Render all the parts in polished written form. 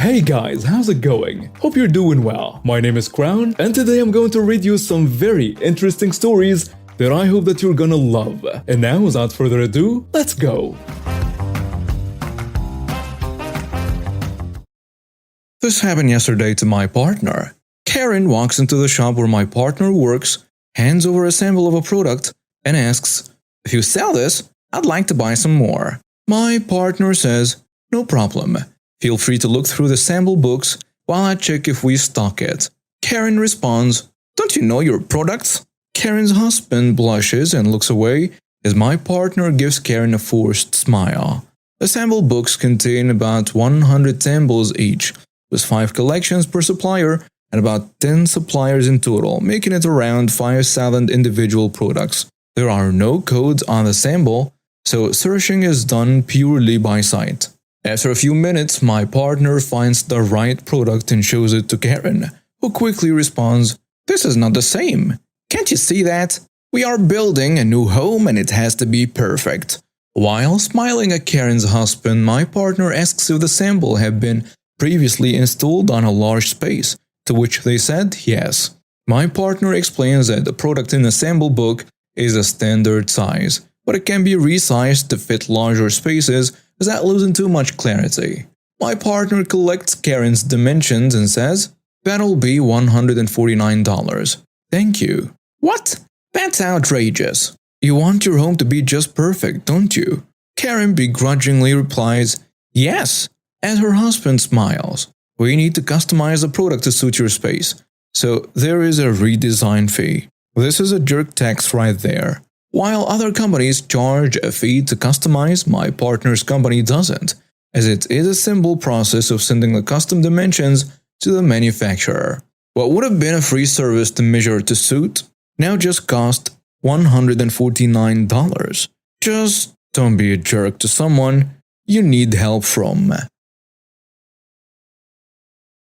Hey guys, how's it going? Hope you're doing well. My name is Crown, and today I'm going to read you some very interesting stories that I hope that you're gonna love. And now, without further ado, let's go! This happened yesterday to my partner. Karen walks into the shop where my partner works, hands over a sample of a product, and asks, "If you sell this, I'd like to buy some more." My partner says, "No problem. Feel free to look through the sample books while I check if we stock it." Karen responds, "Don't you know your products?" Karen's husband blushes and looks away as my partner gives Karen a forced smile. The sample books contain about 100 samples each, with 5 collections per supplier and about 10 suppliers in total, making it around 5,000 individual products. There are no codes on the sample, so searching is done purely by sight. After a few minutes, my partner finds the right product and shows it to Karen, who quickly responds, "This is not the same. Can't you see that? We are building a new home and it has to be perfect." While smiling at Karen's husband, my partner asks if the sample had been previously installed on a large space, to which they said yes. My partner explains that the product in the sample book is a standard size, but it can be resized to fit larger spaces without losing too much clarity. My partner collects Karen's dimensions and says, "That'll be $149. Thank you." "What? That's outrageous. You want your home to be just perfect, don't you?" Karen begrudgingly replies, "Yes," as her husband smiles. "We need to customize the product to suit your space, so there is a redesign fee." This is a jerk tax right there. While other companies charge a fee to customize, my partner's company doesn't, as it is a simple process of sending the custom dimensions to the manufacturer. What would have been a free service to measure to suit now just cost $149. Just don't be a jerk to someone you need help from.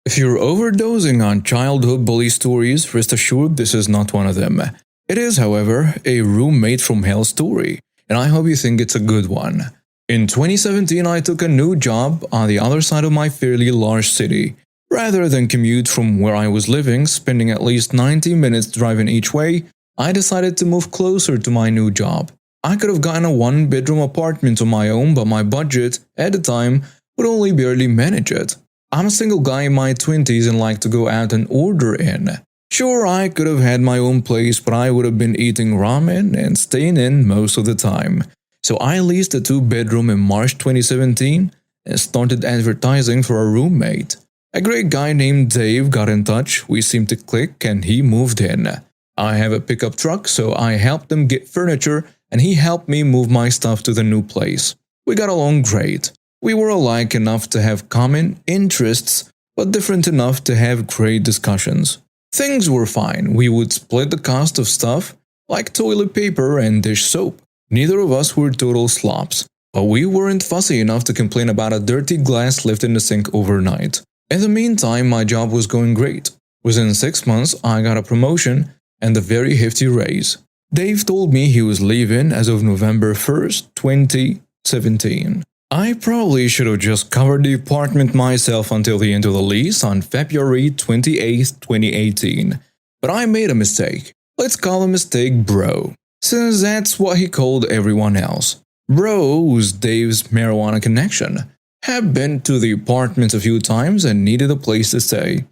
If you're overdosing on childhood bully stories, rest assured this is not one of them. It is, however, a roommate from hell story, and I hope you think it's a good one. In 2017, I took a new job on the other side of my fairly large city. Rather than commute from where I was living, spending at least 90 minutes driving each way, I decided to move closer to my new job. I could have gotten a 1-bedroom apartment on my own, but my budget, at the time, would only barely manage it. I'm a single guy in my 20s and like to go out and order in. Sure, I could have had my own place, but I would have been eating ramen and staying in most of the time. So I leased a 2-bedroom in March 2017 and started advertising for a roommate. A great guy named Dave got in touch, we seemed to click, and he moved in. I have a pickup truck, so I helped him get furniture and he helped me move my stuff to the new place. We got along great. We were alike enough to have common interests, but different enough to have great discussions. Things were fine. We would split the cost of stuff, like toilet paper and dish soap. Neither of us were total slobs, but we weren't fussy enough to complain about a dirty glass left in the sink overnight. In the meantime, my job was going great. Within 6 months, I got a promotion and a very hefty raise. Dave told me he was leaving as of November 1st, 2017. I probably should have just covered the apartment myself until the end of the lease on February 28, 2018. But I made a mistake. Let's call the mistake Bro, since that's what he called everyone else. Bro was Dave's marijuana connection. Had been to the apartment a few times and needed a place to stay.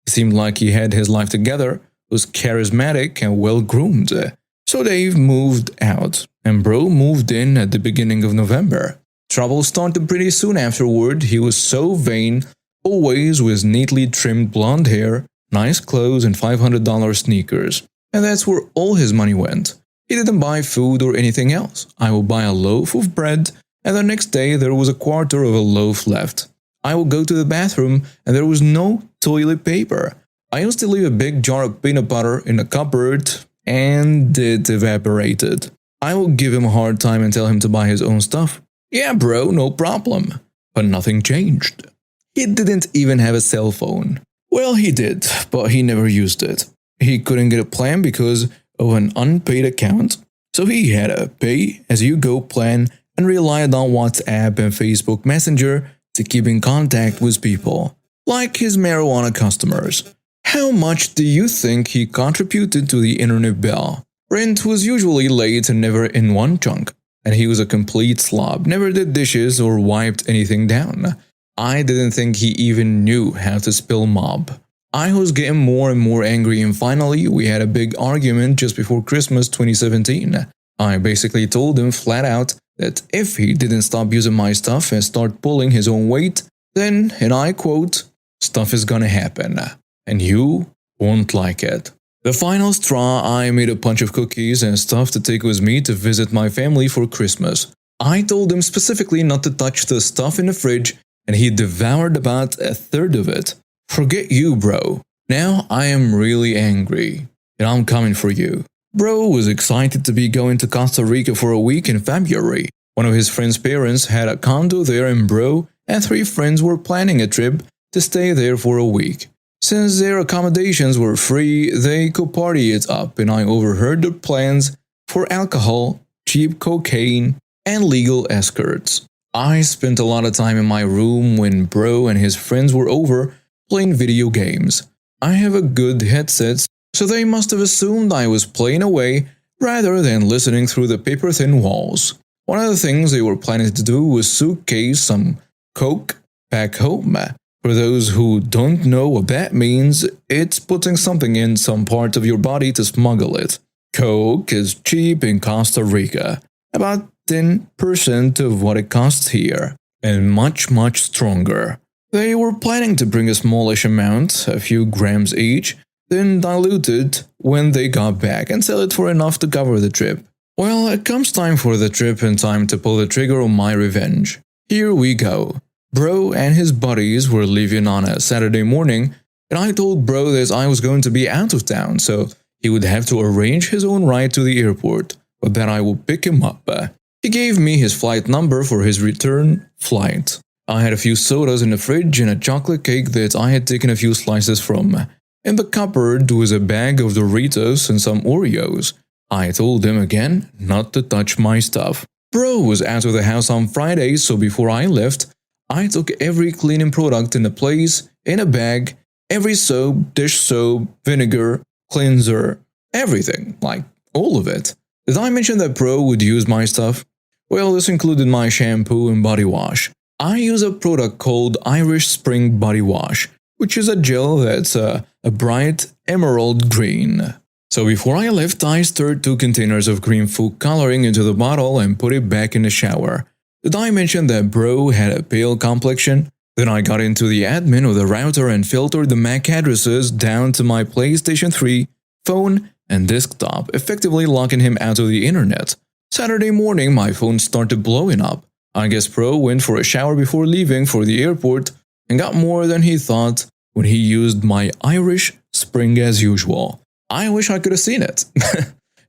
He seemed like he had his life together, was charismatic and well-groomed. So Dave moved out, and Bro moved in at the beginning of November. Trouble started pretty soon afterward. He was so vain, always with neatly trimmed blonde hair, nice clothes and $500 sneakers. And that's where all his money went. He didn't buy food or anything else. I would buy a loaf of bread, and the next day there was a quarter of a loaf left. I would go to the bathroom, and there was no toilet paper. I used to leave a big jar of peanut butter in the cupboard, and it evaporated. I would give him a hard time and tell him to buy his own stuff. "Yeah, bro, no problem." But nothing changed. He didn't even have a cell phone. Well, he did, but he never used it. He couldn't get a plan because of an unpaid account, so he had a pay-as-you-go plan and relied on WhatsApp and Facebook Messenger to keep in contact with people. like his marijuana customers. How much do you think he contributed to the internet bill? Rent was usually late and never in one chunk, and he was a complete slob, never did dishes or wiped anything down. I didn't think he even knew how to spell mob. I was getting more and more angry, and finally we had a big argument just before Christmas 2017. I basically told him flat out that if he didn't stop using my stuff and start pulling his own weight, then, and I quote, stuff is gonna happen, and you won't like it. The final straw, I made a bunch of cookies and stuff to take with me to visit my family for Christmas. I told him specifically not to touch the stuff in the fridge, and he devoured about a third of it. Forget you, bro. Now I am really angry, and I'm coming for you. Bro was excited to be going to Costa Rica for a week in February. One of his friend's parents had a condo there, and Bro and 3 friends were planning a trip to stay there for a week. Since their accommodations were free, they could party it up, and I overheard their plans for alcohol, cheap cocaine, and legal escorts. I spent a lot of time in my room when Bro and his friends were over playing video games. I have a good headset, so they must have assumed I was playing away rather than listening through the paper-thin walls. One of the things they were planning to do was suitcase some coke back home. For those who don't know what that means, it's putting something in some part of your body to smuggle it. Coke is cheap in Costa Rica, about 10% of what it costs here, and much stronger. They were planning to bring a smallish amount, a few grams each, then dilute it when they got back and sell it for enough to cover the trip. Well, it comes time for the trip and time to pull the trigger on my revenge. Here we go. Bro and his buddies were leaving on a Saturday morning, and I told Bro that I was going to be out of town, so he would have to arrange his own ride to the airport, but that I would pick him up. He gave me his flight number for his return flight. I had a few sodas in the fridge and a chocolate cake that I had taken a few slices from. In the cupboard was a bag of Doritos and some Oreos. I told him again not to touch my stuff. Bro was out of the house on Friday, so before I left, I took every cleaning product in the place, in a bag, every soap, dish soap, vinegar, cleanser, everything, like all of it. Did I mention that Bro would use my stuff? Well, this included my shampoo and body wash. I use a product called Irish Spring Body Wash, which is a gel that's a bright emerald green. So before I left, I stirred 2 containers of green food coloring into the bottle and put it back in the shower. Did I mention that Bro had a pale complexion? Then I got into the admin of the router and filtered the MAC addresses down to my PlayStation 3, phone, and desktop, effectively locking him out of the internet. Saturday morning, my phone started blowing up. I guess Bro went for a shower before leaving for the airport and got more than he thought when he used my Irish Spring as usual. I wish I could have seen it.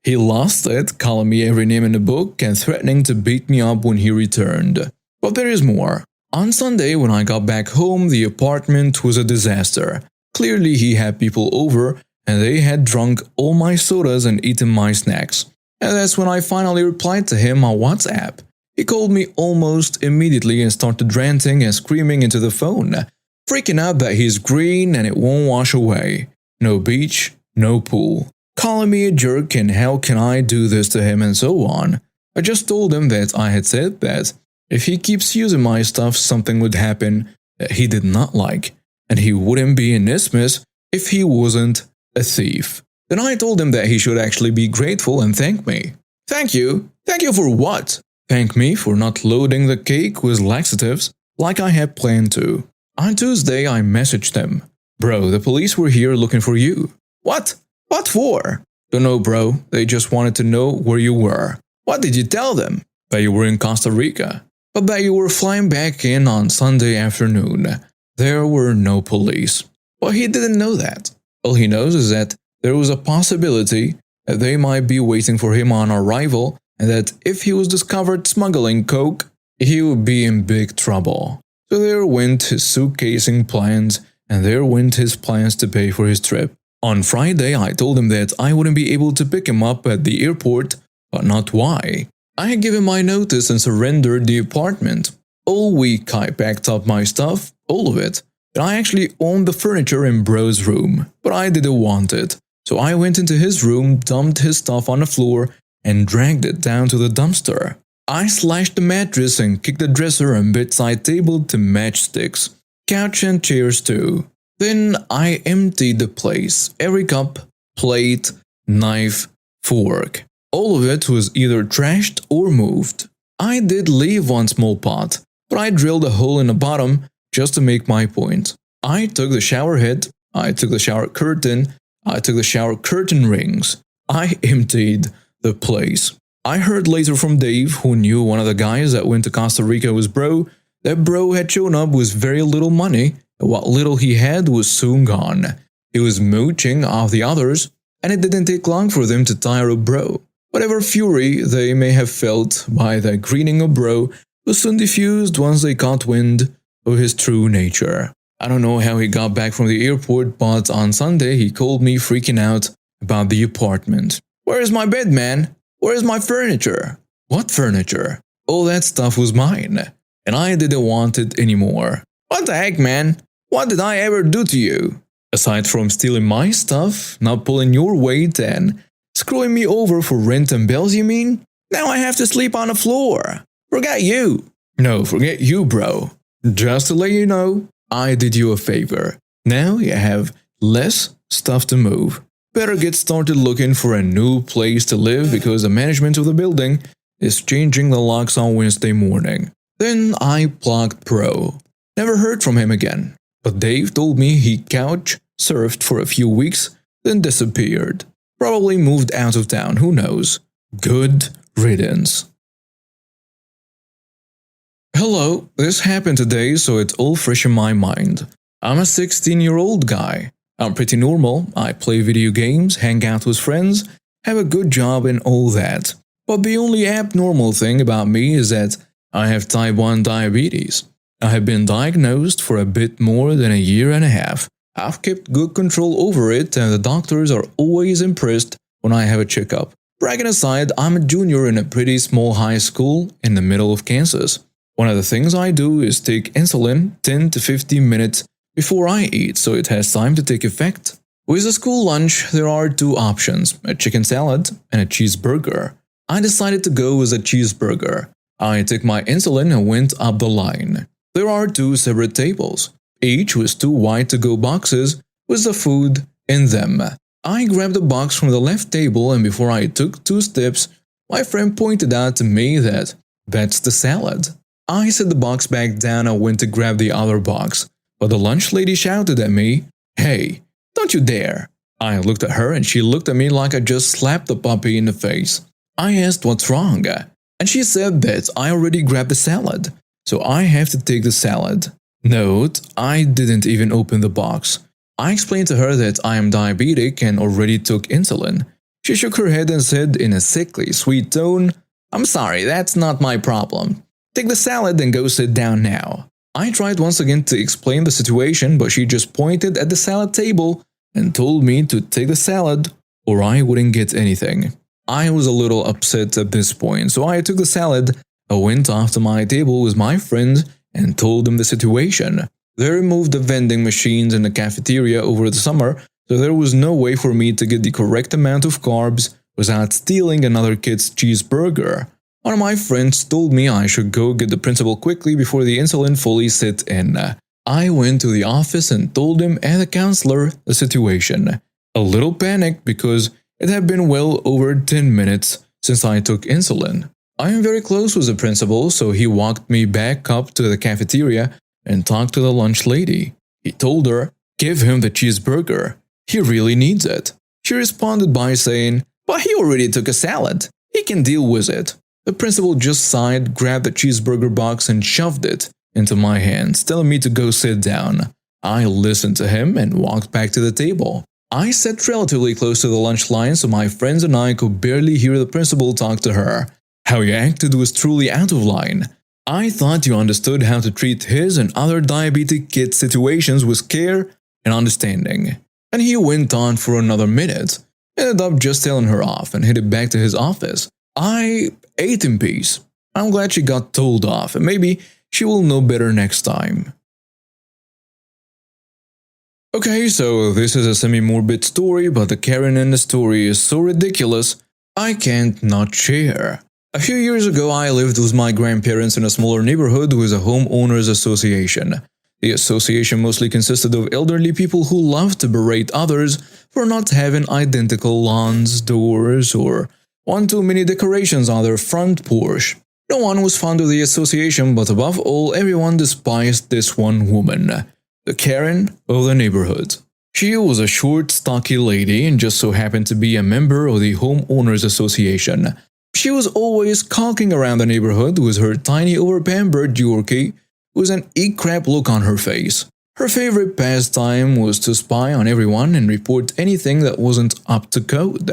He lost it, calling me every name in the book and threatening to beat me up when he returned. But there is more. On Sunday, when I got back home, the apartment was a disaster. Clearly he had people over, and they had drunk all my sodas and eaten my snacks. And that's when I finally replied to him on WhatsApp. He called me almost immediately and started ranting and screaming into the phone, freaking out that he's green and it won't wash away. No beach, no pool. Calling me a jerk and how can I do this to him and so on. I just told him that I had said that if he keeps using my stuff, something would happen that he did not like, and he wouldn't be in Isthmus if he wasn't a thief. Then I told him that he should actually be grateful and thank me. Thank you? Thank you for what? Thank me for not loading the cake with laxatives like I had planned to. On Tuesday, I messaged him. Bro, the police were here looking for you. What? What for? Don't know, bro. They just wanted to know where you were. What did you tell them? That you were in Costa Rica, but that you were flying back in on Sunday afternoon. There were no police. Well, he didn't know that. All he knows is that there was a possibility that they might be waiting for him on arrival, and that if he was discovered smuggling coke, he would be in big trouble. So there went his suitcasing plans, and there went his plans to pay for his trip. On Friday, I told him that I wouldn't be able to pick him up at the airport, but not why. I had given my notice and surrendered the apartment. All week I packed up my stuff, all of it. And I actually owned the furniture in bro's room, but I didn't want it. So I went into his room, dumped his stuff on the floor, and dragged it down to the dumpster. I slashed the mattress and kicked the dresser and bedside table to matchsticks, couch and chairs too. Then I emptied the place, every cup, plate, knife, fork. All of it was either trashed or moved. I did leave one small pot, but I drilled a hole in the bottom just to make my point. I took the shower head, I took the shower curtain, I took the shower curtain rings. I emptied the place. I heard later from Dave, who knew one of the guys that went to Costa Rica with bro, that bro had shown up with very little money, and what little he had was soon gone. He was mooching off the others, and it didn't take long for them to tire of bro. Whatever fury they may have felt by the greeting of bro was soon diffused once they caught wind of his true nature. I don't know how he got back from the airport, but on Sunday he called me freaking out about the apartment. "Where is my bed, man? Where is my furniture?" "What furniture?" "All that stuff was mine, and I didn't want it anymore." "What the heck, man? What did I ever do to you?" "Aside from stealing my stuff, not pulling your weight, and screwing me over for rent and bills, you mean? Now I have to sleep on the floor. Forget you." "No, forget you, bro. Just to let you know, I did you a favor. Now you have less stuff to move. Better get started looking for a new place to live because the management of the building is changing the locks on Wednesday morning." Then I blocked bro. Never heard from him again. But Dave told me he couch surfed for a few weeks, then disappeared. Probably moved out of town, who knows. Good riddance. Hello, this happened today, so it's all fresh in my mind. I'm a 16-year-old guy. I'm pretty normal, I play video games, hang out with friends, have a good job and all that. But the only abnormal thing about me is that I have type 1 diabetes. I have been diagnosed for a bit more than a year and a half. I've kept good control over it and the doctors are always impressed when I have a checkup. Bragging aside, I'm a junior in a pretty small high school in the middle of Kansas. One of the things I do is take insulin 10 to 15 minutes before I eat so it has time to take effect. With the school lunch, there are two options, a chicken salad and a cheeseburger. I decided to go with a cheeseburger. I took my insulin and went up the line. There are two separate tables, each with two white to-go boxes with the food in them. I grabbed a box from the left table and before I took 2 steps, my friend pointed out to me that that's the salad. I set the box back down and went to grab the other box, but the lunch lady shouted at me, "Hey, don't you dare." I looked at her and she looked at me like I just slapped the puppy in the face. I asked what's wrong, and she said that I already grabbed the salad, so I have to take the salad. Note, I didn't even open the box. I explained to her that I am diabetic and already took insulin. She shook her head and said in a sickly sweet tone, "I'm sorry, that's not my problem. Take the salad and go sit down now." I tried once again to explain the situation, but she just pointed at the salad table and told me to take the salad or I wouldn't get anything. I was a little upset at this point, so I took the salad. I went off to my table with my friend and told them the situation. They removed the vending machines in the cafeteria over the summer, so there was no way for me to get the correct amount of carbs without stealing another kid's cheeseburger. One of my friends told me I should go get the principal quickly before the insulin fully set in. I went to the office and told him and the counselor the situation. A little panicked because it had been well over 10 minutes since I took insulin. I am very close with the principal, so he walked me back up to the cafeteria and talked to the lunch lady. He told her, "Give him the cheeseburger. He really needs it." She responded by saying, "But he already took a salad. He can deal with it." The principal just sighed, grabbed the cheeseburger box and shoved it into my hands, telling me to go sit down. I listened to him and walked back to the table. I sat relatively close to the lunch line so my friends and I could barely hear the principal talk to her. How he acted was truly out of line. I thought you understood how to treat his and other diabetic kids' situations with care and understanding. And he went on for another minute, ended up just telling her off and headed back to his office. I ate in peace. I'm glad she got told off, and maybe she will know better next time. Okay, so this is a semi-morbid story, but the Karen in the story is so ridiculous, I can't not share. A few years ago, I lived with my grandparents in a smaller neighborhood with a homeowners association. The association mostly consisted of elderly people who loved to berate others for not having identical lawns, doors, or one too many decorations on their front porch. No one was fond of the association, but above all, everyone despised this one woman, the Karen of the neighborhood. She was a short, stocky lady and just so happened to be a member of the homeowners association. She was always calking around the neighborhood with her tiny over-pampered Yorkie with an eat-crap look on her face. Her favorite pastime was to spy on everyone and report anything that wasn't up to code.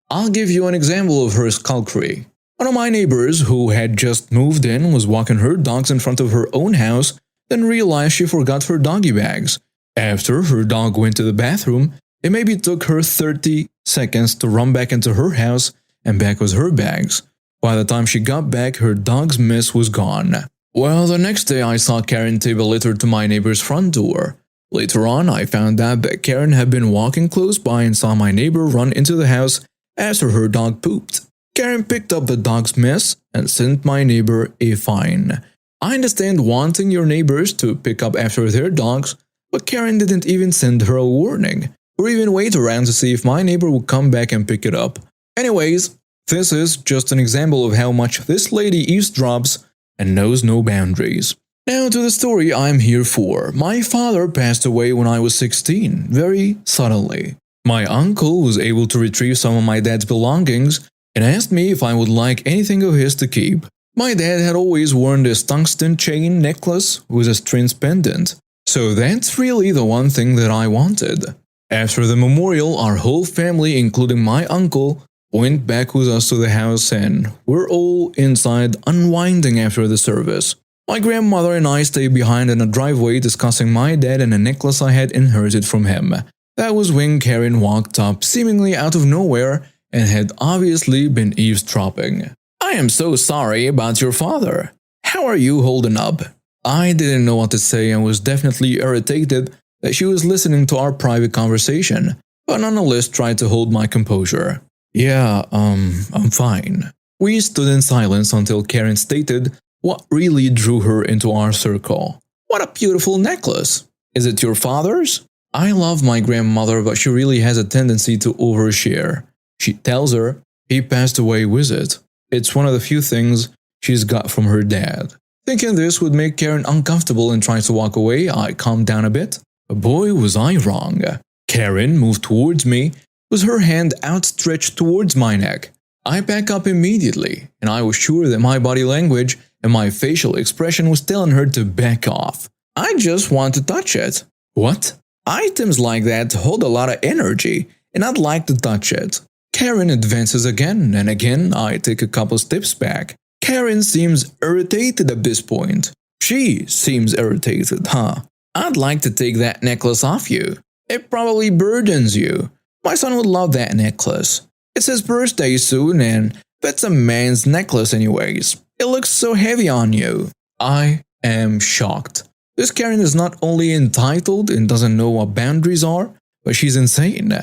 I'll give you an example of her skulkery. One of my neighbors, who had just moved in, was walking her dogs in front of her own house, then realized she forgot her doggy bags. After her dog went to the bathroom, it maybe took her 30 seconds to run back into her house and back with her bags. By the time she got back, her dog's mess was gone. Well, the next day I saw Karen tape a letter to my neighbor's front door. Later on, I found out that Karen had been walking close by and saw my neighbor run into the house after her dog pooped. Karen picked up the dog's mess and sent my neighbor a fine. I understand wanting your neighbors to pick up after their dogs, but Karen didn't even send her a warning, or even wait around to see if my neighbor would come back and pick it up. Anyways, this is just an example of how much this lady eavesdrops and knows no boundaries. Now to the story I'm here for. My father passed away when I was 16, very suddenly. My uncle was able to retrieve some of my dad's belongings and asked me if I would like anything of his to keep. My dad had always worn this tungsten chain necklace with a string pendant, so that's really the one thing that I wanted. After the memorial, our whole family, including my uncle, went back with us to the house and we're all inside unwinding after the service. My grandmother and I stayed behind in a driveway discussing my dad and a necklace I had inherited from him. That was when Karen walked up seemingly out of nowhere and had obviously been eavesdropping. "I am so sorry about your father. How are you holding up?" I didn't know what to say and was definitely irritated that she was listening to our private conversation, but nonetheless tried to hold my composure. "Yeah, I'm fine." We stood in silence until Karen stated what really drew her into our circle. "What a beautiful necklace! Is it your father's?" I love my grandmother, but she really has a tendency to overshare. She tells her he passed away with it. It's one of the few things she's got from her dad. Thinking this would make Karen uncomfortable and trying to walk away, I calmed down a bit. But boy, was I wrong. Karen moved towards me with her hand outstretched towards my neck. I back up immediately, and I was sure that my body language and my facial expression was telling her to back off. "I just want to touch it." "What?" "Items like that hold a lot of energy, and I'd like to touch it." Karen advances again, and again I take a couple steps back. Karen seems irritated at this point. She seems irritated, huh? "I'd like to take that necklace off you. It probably burdens you. My son would love that necklace. It's his birthday soon, and that's a man's necklace anyways. It looks so heavy on you." I am shocked. This Karen is not only entitled and doesn't know what boundaries are, but she's insane.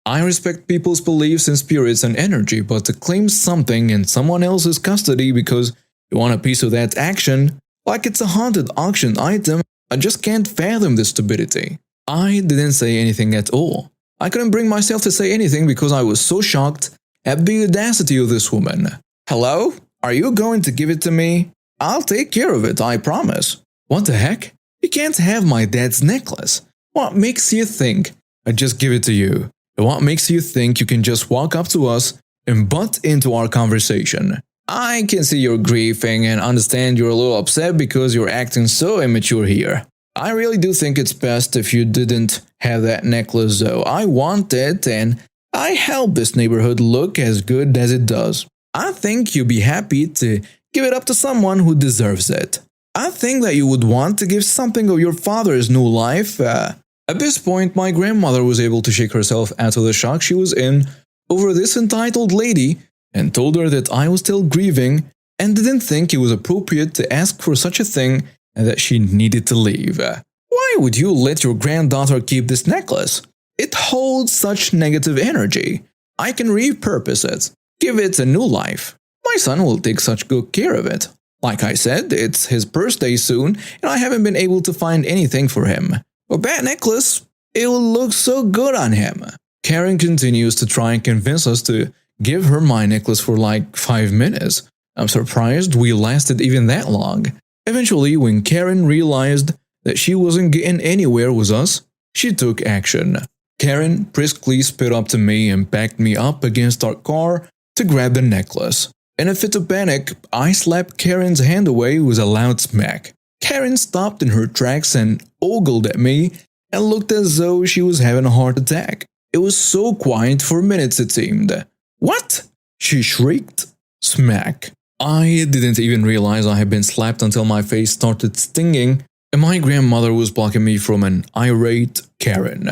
I respect people's beliefs in spirits and energy, but to claim something in someone else's custody because you want a piece of that action, like it's a haunted auction item, I just can't fathom this stupidity. I didn't say anything at all. I couldn't bring myself to say anything because I was so shocked at the audacity of this woman. "Hello? Are you going to give it to me? I'll take care of it, I promise." What the heck? You can't have my dad's necklace. What makes you think I just give it to you? And what makes you think you can just walk up to us and butt into our conversation? I can see you're grieving and understand you're a little upset because you're acting so immature here. I really do think it's best if you didn't have that necklace though. I want it and I help this neighborhood look as good as it does. I think you'd be happy to give it up to someone who deserves it. I think that you would want to give something of your father's new life. At this point, my grandmother was able to shake herself out of the shock she was in over this entitled lady and told her that I was still grieving and didn't think it was appropriate to ask for such a thing and that she needed to leave. Why would you let your granddaughter keep this necklace? It holds such negative energy. I can repurpose it, give it a new life. My son will take such good care of it. Like I said, it's his birthday soon, and I haven't been able to find anything for him. But that necklace, it will look so good on him. Karen continues to try and convince us to give her my necklace for like 5 minutes. I'm surprised we lasted even that long. Eventually, when Karen realized that she wasn't getting anywhere with us, she took action. Karen briskly sped up to me and backed me up against our car to grab the necklace. In a fit of panic, I slapped Karen's hand away with a loud smack. Karen stopped in her tracks and ogled at me and looked as though she was having a heart attack. It was so quiet for minutes it seemed. "What?" she shrieked. Smack. I didn't even realize I had been slapped until my face started stinging and my grandmother was blocking me from an irate Karen.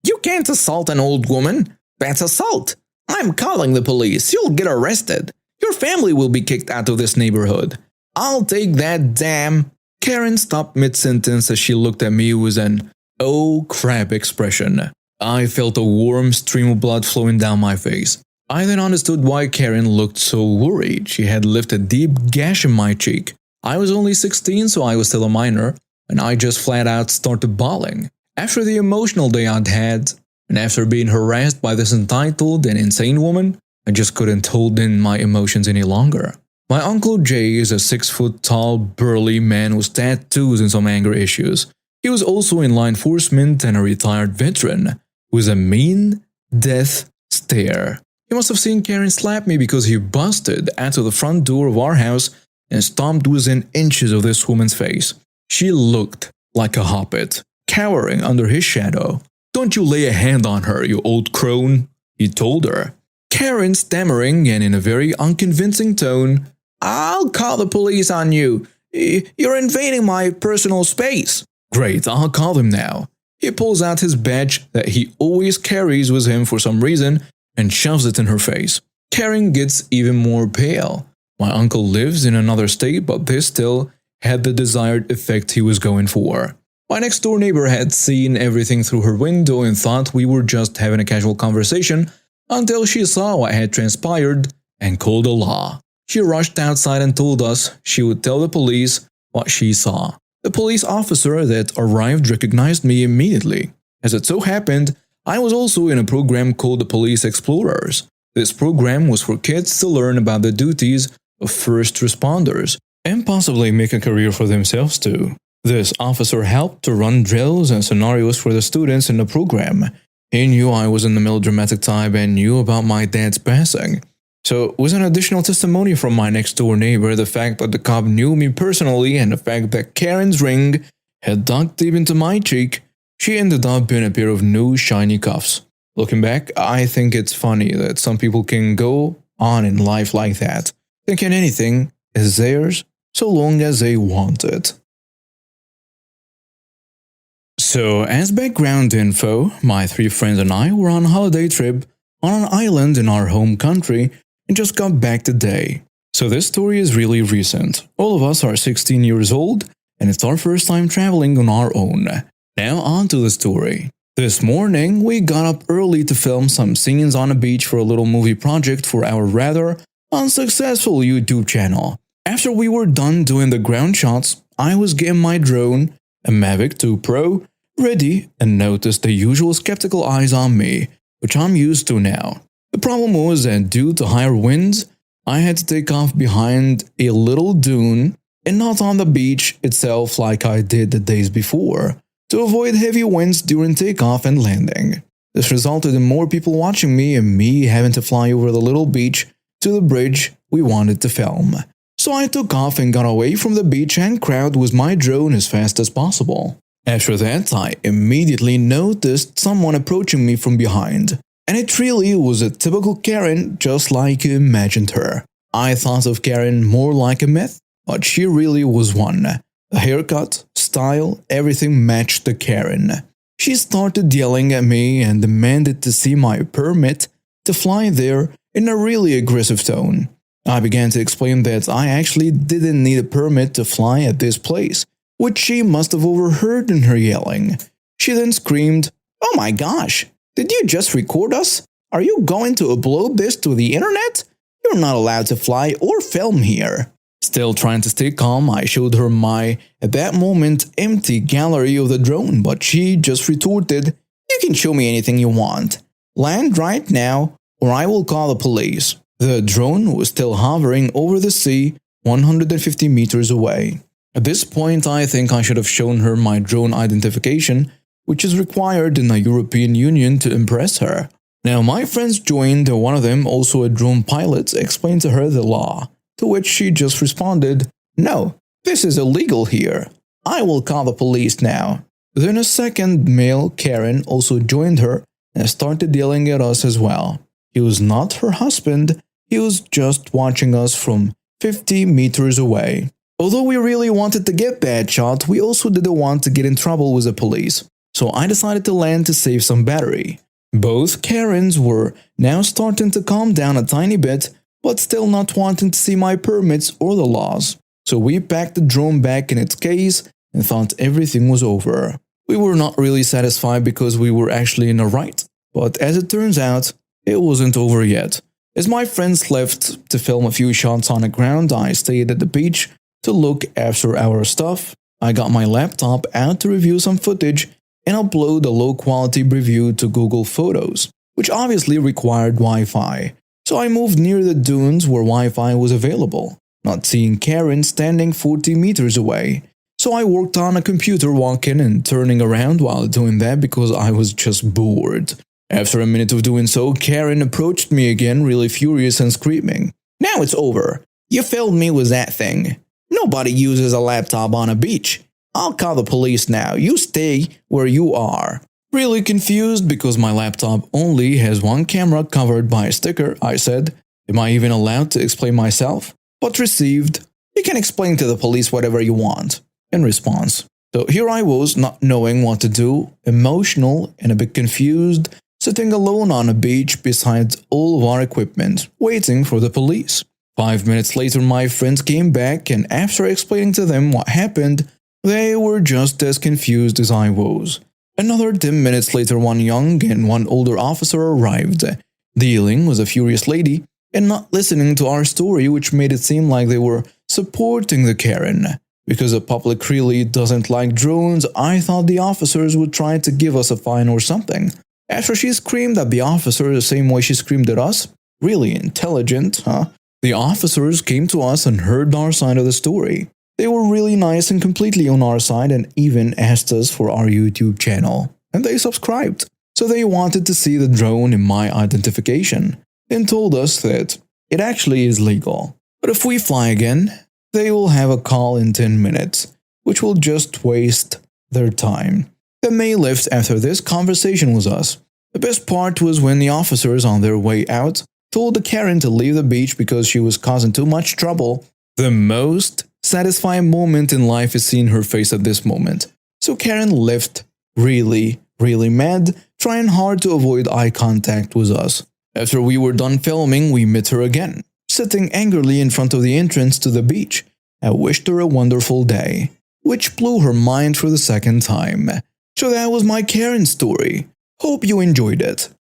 "You can't assault an old woman. That's assault. I'm calling the police. You'll get arrested. Your family will be kicked out of this neighborhood. I'll take that damn." Karen stopped mid-sentence as she looked at me with an "oh crap" expression. I felt a warm stream of blood flowing down my face. I then understood why Karen looked so worried. She had left a deep gash in my cheek. I was only 16, so I was still a minor, and I just flat out started bawling. After the emotional day I'd had, and after being harassed by this entitled and insane woman, I just couldn't hold in my emotions any longer. My Uncle Jay is a 6-foot-tall, burly man with tattoos and some anger issues. He was also in law enforcement and a retired veteran, with a mean death stare. He must have seen Karen slap me because he busted out of the front door of our house and stomped within inches of this woman's face. She looked like a hobbit, cowering under his shadow. "Don't you lay a hand on her, you old crone," he told her. Karen, stammering and in a very unconvincing tone, "I'll call the police on you. You're invading my personal space." "Great, I'll call them now." He pulls out his badge that he always carries with him for some reason and shoves it in her face. Karen gets even more pale. My uncle lives in another state, but this still had the desired effect he was going for. My next door neighbor had seen everything through her window and thought we were just having a casual conversation until she saw what had transpired and called the law. She rushed outside and told us she would tell the police what she saw. The police officer that arrived recognized me immediately. As it so happened, I was also in a program called the Police Explorers. This program was for kids to learn about the duties of first responders and possibly make a career for themselves too. This officer helped to run drills and scenarios for the students in the program. He knew I was in the melodramatic type and knew about my dad's passing. So, with an additional testimony from my next door neighbor, the fact that the cop knew me personally and the fact that Karen's ring had dug deep into my cheek, she ended up being a pair of new shiny cuffs. Looking back, I think it's funny that some people can go on in life like that, thinking anything is theirs so long as they want it. So, as background info, my 3 friends and I were on a holiday trip on an island in our home country and just got back today. So this story is really recent. All of us are 16 years old and it's our first time traveling on our own. Now on to the story. This morning, we got up early to film some scenes on a beach for a little movie project for our rather unsuccessful YouTube channel. After we were done doing the ground shots, I was getting my drone, a Mavic 2 Pro, ready and noticed the usual skeptical eyes on me, which I'm used to now. The problem was that due to higher winds, I had to take off behind a little dune and not on the beach itself like I did the days before, to avoid heavy winds during takeoff and landing. This resulted in more people watching me and me having to fly over the little beach to the bridge we wanted to film. So I took off and got away from the beach and crowd with my drone as fast as possible. After that, I immediately noticed someone approaching me from behind. And it really was a typical Karen, just like you imagined her. I thought of Karen more like a myth, but she really was one. The haircut, style, everything matched the Karen. She started yelling at me and demanded to see my permit to fly there in a really aggressive tone. I began to explain that I actually didn't need a permit to fly at this place, which she must have overheard in her yelling. She then screamed, "Oh my gosh, did you just record us? Are you going to upload this to the internet? You're not allowed to fly or film here." Still trying to stay calm, I showed her my, at that moment, empty gallery of the drone, but she just retorted, "You can show me anything you want. Land right now, or I will call the police." The drone was still hovering over the sea, 150 meters away. At this point, I think I should have shown her my drone identification, which is required in the European Union to impress her. Now, my friends joined, one of them, also a drone pilot, explained to her the law, to which she just responded, "No, this is illegal here. I will call the police now." Then a second male, Karen, also joined her and started yelling at us as well. He was not her husband, he was just watching us from 50 meters away. Although we really wanted to get that shot, we also didn't want to get in trouble with the police, so I decided to land to save some battery. Both Karens were now starting to calm down a tiny bit, but still not wanting to see my permits or the laws. So we packed the drone back in its case and thought everything was over. We were not really satisfied because we were actually in the right, but as it turns out, it wasn't over yet. As my friends left to film a few shots on the ground, I stayed at the beach to look after our stuff. I got my laptop out to review some footage and upload a low-quality review to Google Photos, which obviously required Wi-Fi. So I moved near the dunes where Wi-Fi was available, not seeing Karen standing 40 meters away. So I worked on a computer walking and turning around while doing that because I was just bored. After a minute of doing so, Karen approached me again, really furious and screaming, "Now it's over. You filmed me with that thing. Nobody uses a laptop on a beach. I'll call the police now. You stay where you are." Really confused because my laptop only has one camera covered by a sticker, I said, "Am I even allowed to explain myself?" But received, "You can explain to the police whatever you want," in response. So here I was, not knowing what to do, emotional and a bit confused, sitting alone on a beach beside all of our equipment, waiting for the police. 5 minutes later, my friends came back, and after explaining to them what happened, they were just as confused as I was. Another 10 minutes later, one young and one older officer arrived, dealing with a furious lady and not listening to our story, which made it seem like they were supporting the Karen. Because the public really doesn't like drones, I thought the officers would try to give us a fine or something. After she screamed at the officer the same way she screamed at us, really intelligent, huh? The officers came to us and heard our side of the story. They were really nice and completely on our side and even asked us for our YouTube channel. And they subscribed. So they wanted to see the drone in my identification and told us that it actually is legal. But if we fly again, they will have a call in 10 minutes, which will just waste their time. Then they left after this conversation with us. The best part was when the officers on their way out told the Karen to leave the beach because she was causing too much trouble. The most satisfying moment in life is seeing her face at this moment. So Karen left really mad, trying hard to avoid eye contact with us. After we were done filming, we met her again, sitting angrily in front of the entrance to the beach. I wished her a wonderful day, which blew her mind for the second time. So that was my Karen story. Hope you enjoyed it.